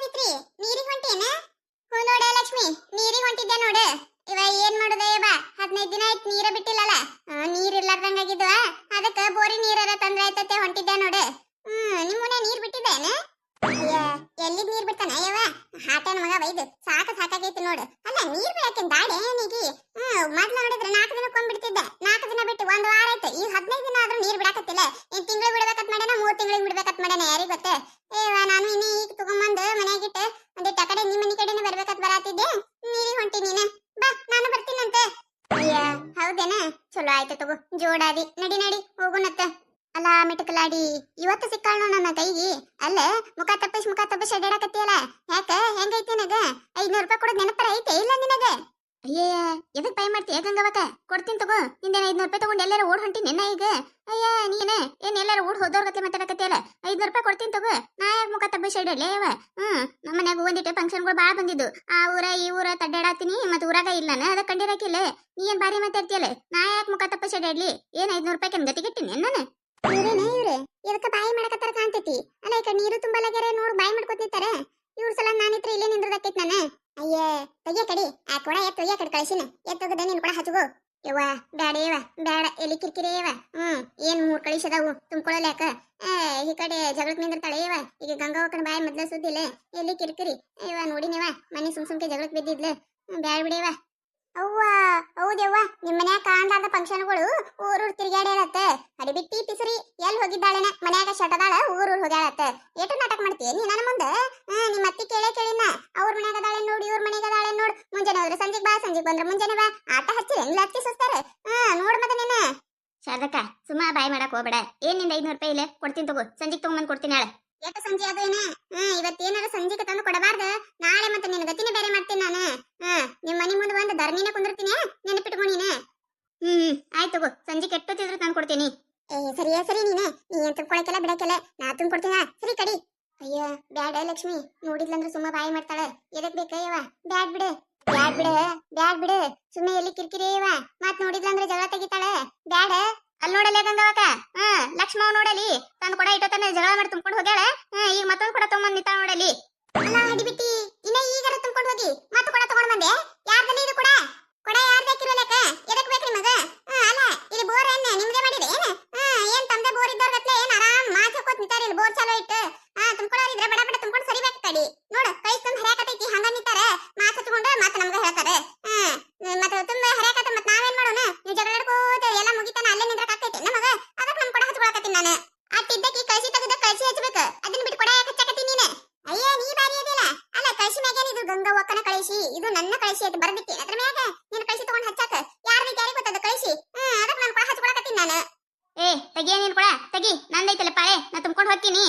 ಸಾಕಾಗಿತ್ರಿ ನೀರಿಗೆ ಹೊಂಟೇನ ಹೂ ನೋಡ ಲಕ್ಷ್ಮಿ ನೀರಿಗೆ ಹೊಂಟಿದ್ದೆ ನೋಡು ಇವ ಏನ್ ಮಾಡುದ ಇವ 15 ದಿನ ಆಯ್ತು ನೀರ ಬಿಟ್ಟಿಲ್ಲಲ್ಲ ನೀರ್ ಇರ್ಲಾರ್ದಂಗ ಆಗಿದ್ವ ಅದಕ್ಕ ಬೋರಿ ನೀರರ ತಂದ್ರೆ ಆಯ್ತತೆ ಹೊಂಟಿದ್ದೆ ನೋಡು ನಿಮ್ಮನೆ ನೀರ್ ಬಿಟ್ಟಿದ್ದೇನ ಅಯ್ಯ ಎಲ್ಲಿ ನೀರ್ ಬಿಡ್ತಾನ ಯವ ಹಾಟನ ಮಗ ಬೈದು ಸಾಕಾಗೈತಿ ನೋಡು ಅಲ್ಲ ನೀರ್ ಬಿಡಕ್ಕೆ ದಾಡೆ ಏನಿಗಿ ಮೊದ್ಲ ನೋಡಿದ್ರೆ 4 ದಿನಕ್ಕೊಮ್ಮೆ ಬಿಡ್ತಿದ್ದೆ 4 ದಿನ ಬಿಟ್ಟು 1 ವಾರ ಆಯ್ತು ಈಗ 15 ದಿನ ಆದ್ರೂ ನೀರ್ ಬಿಡಕತ್ತಿಲ್ಲ ಇನ್ ತಿಂಗಳು ಬಿಡ್ಬೇಕತ್ ಮಾಡ್ಯಾನ 3 ತಿಂಗಳಿಗೆ ಬಿಡ್ಬೇಕತ್ ಮಾಡ್ಯಾನ ಯಾರಿಗ ಗೊತ್ತ ಏವ ನಾನು ಇನ್ನೀ ಈಗ ತಗೊಂಬಂದು ಮನೆಯಾಗಿಟ್ಟು ಒಂದಿಟ್ಟ ಕಡೆ ನಿಮ್ಮ ಮನೆ ಕಡೆನೇ ಬರ್ಬೇಕತ್ ಬರಾತಿದ್ದೆ ನೀರಿಗೆ ಹೊಂಟಿ ನೀನ ಬಾ ನಾನು ಬರ್ತೀನಂತೆ ಅಯ್ಯ ಹೌದೇನ ಚಲೋ ಆಯ್ತು ತಗೋ ಜೋಡಾದಿ ನಡಿ ಹೋಗುನತ್ತ ಅಲ್ಲ ಮಿಟಕಲಾಡಿ ಇವತ್ತು ಸಿಕ್ಕಾಳು ನನ್ನ ಕೈಗಿ ಅಲ್ಲ ಮುಖ ತಪ್ಪಿಸಿ ಅಡ್ಡಾಡಕತ್ತಿಯಲ್ಲ ಯಾಕ ಹೆಂಗೈತಿ ನನಗ 500 ರೂಪಾಯಿ ಕೊಡೋದ್ ನೆನಪರ ಐತೆ ಇಲ್ಲ ನಿನಗ ಅಯ್ಯಯ್ಯ ಎದಕ್ ಪೈ ಮಾಡ್ತೀಯ ಗಂಗವಕ ಕೊಡ್ತೀನಿ ತಗೋ ನಿಂದೇನ 500 ರೂಪಾಯಿ ತಗೊಂಡು ಎಲ್ಲಾರ ಓಡ್ ಹೊಂಟಿ ನಿನ್ನ ಈಗ ಅಯ್ಯ ನೀನ ಏನ್ ಎಲ್ಲಾರ ಓಡ್ ಹೋದವ್ರ ಗತಿ ಮಾತಾಡಕತ್ತಿಯಲ್ಲ 500 ರೂಪಾಯಿ ಕೊಡ್ತೀನಿ ತಗೋ ನಾ ಯಾಕೆ ಮುಖ ತಪ್ಪಿಸಿ ಅಡ್ಡಾಡ್ಲಿ ಅವ ನಮ್ಮ ಮನ್ಯಾಗ ಒಂದಿಟ್ಟು ಫಂಕ್ಷನ್ಗಳು ಭಾಳ ಬಂದಿದ್ದು ಆ ಊರ ಈ ಊರ ತಡ್ಡಾಡತ್ತೀನಿ ಮತ್ ಊರಾಗ ಇಲ್ಲ ನಾನು ಅದಕ್ಕೆ ಕಂಡಿರಾಕಿಲ್ಲ ನೀ ಏನ್ ಭಾರಿ ಮಾತಾಡ್ತೀಯಲ್ಲ ನಾ ಯಾಕೆ ಮುಖ ತಪ್ಪಿಸಿ ಅಡ್ಡಾಡ್ಲಿ ಏನ್ 500 ರೂಪಾಯಿ ಗತಿ ಗಿಟ್ಟಿನಿ ನಾನು ಇವ್ರೇನ ಇವ್ರೆ ಇದಕ್ಕ ಬಾಯಿ ಮಾಡಕತ್ತಾರ ಕಾಣ್ತೈತಿ ಅಲ್ಲ ಈ ನೀರು ತುಂಬಲಾಗ್ಯಾರ ನೋಡು ಬಾಯಿ ಮಾಡ್ಕೊತಿರ್ತಾರ ಇವ್ರ ಸಲ ನಾನಿತ್ರ ಇಲ್ಲೇ ನಿಂದ್ರದಕ್ಕೈತಿ ನಾನು ಅಯ್ಯ ತೆಗಿಯ ಕಡಿ ಆ ಕೊಡ ಎತ್ತೊಯ್ಯ ಕಡೆ ಕಳಿಸಿನ ಎತ್ತೋಗದ ನೀನ್ ಕೂಡ ಹಚ್ಕೋ ಯವ್ವ ಬ್ಯಾಡ ಬ್ಯಾಡ ಎಲ್ಲಿ ಕಿರಿಕಿರಿ ಯವ ಏನ್ 3 ಕಳಿಸದಾವು ತುಂಬ್ಕೊಳ್ಳಲ್ಯಾಕ ಈ ಕಡೆ ಜಗಳಕ್ ನಿಂದಿರ್ತಾಳೆ ಯವ ಈಗ ಗಂಗಾವಕ್ಕನ ಬಾಯಿ ಮೊದ್ಲ ಸುದ್ದಿಲ್ಲ ಎಲ್ಲಿ ಕಿರಿಕಿರಿ ಯವ ನೋಡಿನವ ಮನೆ ಸುಮ್ಕೆ ಜಗಳಕ್ ಬಿದ್ದಿದ್ಲು ಬ್ಯಾಡ ಬಿಡಿಯವ ಅವ್ವ ಹೌದವ್ವ ನಿಮ್ಮ ಮನ್ಯಾಗ ಕಾಣ್ಲಾರ್ದ ಫಂಕ್ಷನ್ಗಳು ಊರೂರ್ ತಿರ್ಗಾಡ್ಯಾರತ್ತ ಅಡಿಬಿಟ್ಟಿ ಪಿಸರಿ ಎಲ್ಲಿ ಹೋಗಿದ್ದಾಳೆನ ಮನ್ಯಾಗ ಶಟದಾಳ ಊರೂರ್ ಹೋಗ್ಯಾಳತ್ತ ಏಟು ನಾಟಕ ಮಾಡ್ತೀಯ ನೀ ನನ್ನ ಮುಂದೆ ನಿಮ್ಮ ಅತ್ತಿ ಕೇಳಿನ ಅವ್ರ ಮನ್ಯಾಗ ಅದಾಳೆ ನೋಡಿ ಇವ್ರ ಮನ್ಯಾಗ ಅದಾಳೆ ನೋಡ್ ಮುಂಜಾನೆ ಹೋದ್ರೆ ಸಂಜೆಗ್ ಬಾ ಸಂಜೆಗ್ ಬಂದ್ರೆ ಮುಂಜಾನೆ ಬಾ ಆಟ ಹಚ್ಚಿರ ಇಲ್ಲ ಅತ್ತಿ ಸುಸ್ತಾರ ನೋಡ್ ಮತ್ತೆ ನೀನ ಶಾರದಕ್ಕ ಸುಮ್ಮ ಬಾಯಿ ಮಾಡಕ್ ಹೋಗ್ಬೇಡ ಏನ್ ನಿಂದ 500 ರೂಪಾಯಿ ಇಲ್ಲ ಕೊಡ್ತೀನಿ ತಗೋ ಸಂಜೆಗ್ ತಗೊಂಬಂದ್ ಕೊಡ್ತೀನಿ ನಾಳೆ ಎಷ್ಟು ಸಂಜೆ ಅದು ಏನ ಇವತ್ತೇನಾರ ಸಂಜೆಗೆ ತಂದು ಕೊಡಬಾರ್ದು ನಾಳೆ ಮತ್ತೆ ನಿನ್ನ ಗತಿನೇ ಬೇರೆ ಮಾಡ್ತೀನಿ ನಾನು ನಿಮ್ಮ ಮನೆ ಮುಂದೆ ಬಂದು ಧರ್ಮಿನ ಕುಂದಿರ್ತೀನಿ ನೆನಪಿಟ್ಕೊ ನೀನು ಆಯ್ತು ತಗೋ ಸಂಜೆ ಕೆಟ್ಟೋತಿದ್ರು ತಂದು ಕೊಡ್ತೀನಿ ಸರಿ ನೀನು ನೀ ಏನ್ ತುಂಬ್ಕೊಳಕ್ಕೆಲ್ಲ ಬಿಡಕ್ಕೆಲ್ಲ ನಾ ತುಂಬ್ಕೊಡ್ತೀನ ಸರಿ ಕಡಿ ಅಯ್ಯ ಬ್ಯಾಡ ಲಕ್ಷ್ಮಿ ನೋಡಿದ್ಲಂದ್ರೆ ಸುಮ್ಮ ಬಾಯಿ ಮಾಡ್ತಾಳೆ ಎದಕ್ ಬೇಕಯ್ಯವ ಬ್ಯಾಡ್ ಬಿಡು ಸುಮ್ಮನೆ ಎಲ್ಲಿ ಕಿರಿಕಿರಿ ಅಯ್ಯವ ಮತ್ ನೋಡಿದ್ಲಂದ್ರೆ ಜಗಳ ತೆಗಿತಾಳೆ ಬ್ಯಾಡ ಅಲ್ಲಿ ನೋಡಲ್ಲ ಗಂಗವಕ ಲಕ್ಷ್ಮವ್ ನೋಡಲಿ ತಂದು ಕೊಡ ಇಟ್ಟೋತನ ಜಗಳ ಮಾಡಿ ತುಂಬ್ಕೊಂಡು ಹೋಗ್ಯಾಳ ಈಗ ಮತ್ತೊಂದು ಕೊಡ ತಗೊಂಡ್ ನಿಂತ ನೋಡಲಿ ಅಲ್ಲ ಹಿಡಿಬಿಟ್ಟಿ ಇನ್ನ ಈಗಾರ ತುಂಬ್ಕೊಂಡು ಹೋಗಿ ಮತ್ತೆ ಕೊಡ ತಗೊಂಡ್ ಬಂದೆ ಯಾರ್ದಲ್ಲಿ ಇದು ಕೊಡ ಯಾರ್ ಬೇಕಿರೋಲಕ ಎದಕ್ ಬೇಕ್ರಿ ಮಗ ಅಲ್ಲ ಇಲ್ಲಿ ಬೋರ್ ಏನ್ ನಿಮ್ದೇ ಮಾಡಿರಿ ಏನ್ ತಮ್ದೆ ಬೋರ್ ಇದ್ದವ್ರ ಗತ್ಲೆ ಏನ್ ಆರಾಮ್ ಮಾತು ಹಾಕೋತ್ ನಿಂತಾರ ಇಲ್ಲಿ ಬೋರ್ ಚಾಲೋ ಇಟ್ಟು ತುಂಬ್ಕೊಳ್ಳೋರಿದ್ರೆ ಬಡ ತುಂಬ್ಕೊಂಡು ಸರಿಬೇಕು ಕಡಿ ನೋಡು ಕೈ ತುಂಬ ಹರ್ಯಾಕತೈತಿ ಹಂಗ ನಿಂತಾರ ಮಾತು ಹಚ್ಕೊಂಡು ಮತ್ತೆ ನಮ್ಗ ಹೇಳ್ತಾರೆ ಮತ್ತೆ ತುಂಬ ಹರ್ಯಾಕತ್ತ ಮತ್ ನಾವೇನ್ ಮಾಡೋಣ ನೀವು ಜಗಳ ಆಡ್ಕೋತ ಎಲ್ಲ ಮುಗಿತಾನ ಅಲ್ಲೇ ನಿಂದ್ರಕಾಕೈತಿ ನಮಗ ಅದಕ್ಕೆ ನಮ್ ಕೊಡ ಹಚ್ಕೊಳಕತ್ತೀನಿ ನಾನು ಅಟ್ಟಿದ್ದಕ್ಕೆ ಕಳ್ಸಿ ತೆಗೆದ ಕಳ್ಸಿ ಹಚ್ಬೇಕು ಅದನ್ನ ಬಿಟ್ಟು ಕೊಡ ಹಚ್ಚಕತ್ತೀನಿ ನೀನೆ ಅಯ್ಯ ನೀ ಬಾರಿ ಅದಿಲ್ಲ ಅಲ್ಲ ಕಳ್ಸಿ ಮ್ಯಾಗೇನ್ ಇದು ಗಂಗವ್ವಕ್ಕನ ಕಳಿಸಿ ಇದು ನನ್ನ ಕಳಿಸಿ ಅಂತ ಬರ್ದಿಕ್ಕೆ ಅದ್ರ ಮ್ಯಾಗ ನೀನು ಕಳಿಸಿ ತಗೊಂಡ್ ಹಚ್ಚಾಕ ಯಾರಿಗೆ ಗೊತ್ತದ ಕಳಿಸಿ ಅದಕ್ಕೆ ನಾನು ಕೊಡ ಹಚ್ಕೊಳಕತ್ತೀನಿ ನಾನು ತೆಗಿಯ ನೀನ್ ಕೊಡ ತೆಗಿ ನಂದೈತಲ್ಲ ಪಾಳೆ ನಾ ತುಂಬ್ಕೊಂಡು ಹೋಗ್ತೀನಿ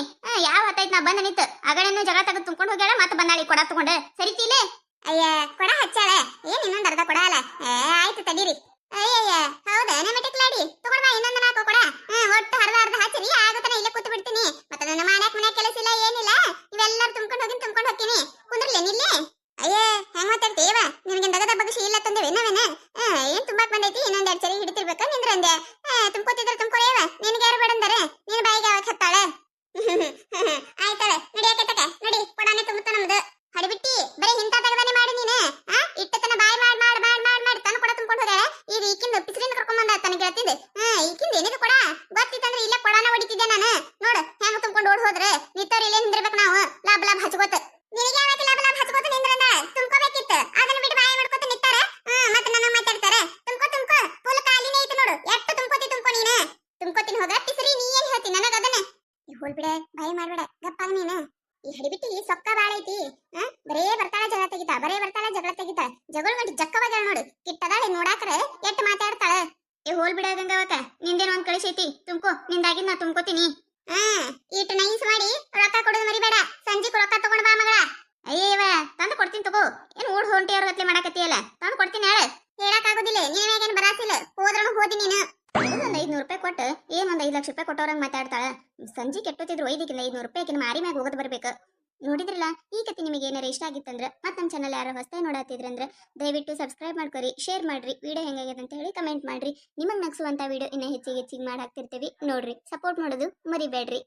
ಯಾವ ಹೊತ್ತೈತ್ ನಾ ಬಂದ ನಿಂತು ಅಗಡನ್ನು ಜಗಳ ತೆಗೆದು ತುಂಬ್ಕೊಂಡು ಹೋಗ್ಯಾಳ ಮತ್ತೆ ಬಂದಾಳಿ ಕೊಡ ತಗೊಂಡು ಸರಿತೀಲೆ ಅಯ್ಯ ಕೊಡ ಹಚ್ಚಾಳೆ ಏನ್ ಇನ್ನೊಂದು ಅರ್ಧ ಕೊಡ ಅಲ್ಲ ಆಯ್ತು ತಡೀರಿ ಅಯ್ಯಯ್ಯ ಹೌದಾ ಮಿಟಕ್ಲಾಡಿ ತಗೊಂಡ್ ಬಾ ಇನ್ನೊಂದು 4 ಕೊಡ ಒಟ್ಟು ಅರ್ಧ ಹಚ್ಚಿರಿ ಆಗುತ್ತಾನೆ ಇಲ್ಲೇ ಕೂತು ಬಿಡ್ತೀನಿ ಮತ್ತೆ ನನ್ನ ಮನ್ಯಾಗ ಕೆಲಸ ಇಲ್ಲ ಏನಿಲ್ಲ ಇವೆಲ್ಲರೂ ತುಂಬ್ಕೊಂಡು ಹೋಗ್ತೀನಿ ಕುಂದ್ರಲೇನಿಲ್ಲೇ ಅಯ್ಯ ಹೆಂಗ್ ಮಾತಾಡ್ತೀವ ನಿನಗೆ ದಗದ ಬಗ್ಸಿ ಇಲ್ಲ ತಂದೇವೆ ನಾವೇನ ಏನ್ ತುಂಬಾಕ್ ಬಂದೈತಿ ಇನ್ನೊಂದ್ 2 ಸರಿ ಹಿಡಿತಿರ್ಬೇಕ ನಿಂದ್ರಂದೆ ತುಂಬ್ಕೋತಿದ್ರೆ ತುಂಬ್ಕೊಳೇವ ನಿನಗೆ ಯಾರು ಬೇಡಂದಾರೆ ನೀನ್ ಬಾಯಿಗೆ ಯಾವಾಗ ಹತ್ತಾಳ ಆಯ್ತಾಳೆ ನಡಿಯಾಕೆ ನಡಿ ಕೊಡಾನೆ ತುಂಬುತ್ತ ನಮ್ದು ಹಡಿಬಿಟ್ಟಿ ಬರೀ ಇಂತ ತಗದಾನೆ ಮಾಡಿ ನೀನು ಇಟ್ಟತನ ಬಾಯಿ ಮಾಡಿ ತನ್ನ ಕೊಡ ತುಂಬ್ಕೊಂಡು ಹೋಗ್ಯಾಳ ಈಗ ಈಕಿಂದ ಪಿಸ್ರಿನ ಕರ್ಕೊಂಡ್ ಬಂದ ತನಗೆ ಹೇಳ್ತಿದ್ದೆ ಈಕಿಂದ ಏನಿದು ಕೊಡ ಗೊತ್ತಿತ್ತಂದ್ರೆ ಇಲ್ಲೇ ಕೊಡಾನ ಹೊಡಿತಿದ್ದೆ ನಾನು ನೋಡು ಹೆಂಗ ತುಂಬ್ಕೊಂಡು ಓಡ್ ಹೋದ್ರೆ ನಿತ್ತವ್ರು ಇಲ್ಲೇ ನಿಂದಿರ್ಬೇಕು ನಾವು ಲಾಭ ಹಚ್ಕೋತ ನಿನಗೆ ಯಾವತ್ತು ಲಾಭ ಹಚ್ಕೋತ ನಿಂದ್ರಂದ ತುಂಬ್ಕೋಬೇಕಿತ್ತು ಅದನ್ನ ಬಿಟ್ಟು ಬಾಯಿ ಮಾಡ್ಕೋತ ನಿಂತಾರ ಮತ್ತೆ ನನ್ನ ಮಾತಾಡ್ತಾರೆ ತುಂಬ್ಕೋ ಫುಲ್ ಕಾಲಿನೇ ಐತಿ ನೋಡು ಎಷ್ಟು ತುಂಬ್ಕೋ ನೀನು ತುಂಬ್ಕೋತೀನಿ ಹೋಗ ಪಿಸ್ರಿ ನೀ ಏನ್ ಹೇಳ್ತಿ ನನಗ ಅದನ್ನ ಹೋಲ್ ಬಿಡ ಬಾಯಿ ಮಾಡ್ಬೇಡ ಗಪ್ಪಾಗ ನೀನು ಈ ಹಡಿಬಿಟ್ಟಿ ಸೊಕ್ಕ ಬಾಳ ಐತಿ ಬರೇ ಬರ್ತಾಳ ಜಗಳ ತೆಗಿತಾ ಜಗಳ ಮಾಡಿ ಜಕ್ಕವಾಗ್ಯಾಳ ನೋಡು ಕಿಟ್ಟದಾಳೆ ನೋಡಾಕ್ರೆ ಎಟ್ಟು ಮಾತಾಡ್ತಾಳ ಹೋಲ್ ಬಿಡ ಗಂಗವಕ ನಿಂದೇನು ಒಂದ್ ಕಳಿಸೈತಿ ತುಂಬ್ಕೋ ನಿಂದಾಗಿದ್ ನಾ ತುಂಬ್ಕೋತೀನಿ ಇಟ್ಟು ನೈಸ್ ಮಾಡಿ ರೊಕ್ಕ ಕೊಡೋದು ಮರಿಬೇಡ ಸಂಜೆ ರೊಕ್ಕ ತಗೊಂಡ್ ಬಾ ಮಗಳ ಅಯ್ಯವ ತಂದು ಕೊಡ್ತೀನಿ ತಗೋ ಏನ್ ಓಡ್ ಹೊಂಟಿ ಅವ್ರ ಗತ್ಲೆ ಮಾಡಕತ್ತಿಯಲ್ಲ ತಂದು ಕೊಡ್ತೀನಿ ಹೇಳಕ್ ಆಗೋದಿಲ್ಲ ನೀವೇಗೇನ್ ಬರಾತಿಲ್ಲ ಹೋದ್ರೂ ಹೋದಿ ನೀನು ಒಂದ್ 500 ರೂಪಾಯಿ ಕೊಟ್ಟು ಏನ್ ಒಂದ್ 5 ಲಕ್ಷ ರೂಪಾಯಿ ಕೊಟ್ಟವ್ರಂಗ್ ಮಾತಾಡ್ತಾಳ ಸಂಜೆ ಕೆಟ್ಟೋತಿದ್ರು ಒಯ್ದಿಕ್ಕಿಲ್ಲ 500 ರೂಪಾಯಿ ಮಾರಿ ಮ್ಯಾಗ ಹೋಗೋದ್ ಬರ್ಬೇಕು ನೋಡಿದ್ರಲ್ಲ ಈ ಕತೆ ನಿಮಗೆ ಏನಾರ ಇಷ್ಟ ಆಗಿತ್ತಂದ್ರೆ ಮತ್ತೆ ನಮ್ಮ ಚಾನಲ್ ಯಾರು ಹೊಸದಾಗಿ ನೋಡತ್ತಿದ್ರಂದ್ರೆ ದಯವಿಟ್ಟು ಸಬ್ಸ್ಕ್ರೈಬ್ ಮಾಡ್ಕೊರಿ ಶೇರ್ ಮಾಡ್ರಿ ವಿಡಿಯೋ ಹೆಂಗಾಗಿದೆ ಅಂತ ಹೇಳಿ ಕಮೆಂಟ್ ಮಾಡ್ರಿ ನಿಮಗೆ ನಗಿಸುವಂತ ವಿಡಿಯೋ ಇನ್ನೂ ಹೆಚ್ಚಿಗೆ ಮಾಡಿ ಹಾಕ್ತಿರ್ತೀವಿ ನೋಡ್ರಿ ಸಪೋರ್ಟ್ ಮಾಡೋದು ಮರಿಬೇಡ್ರಿ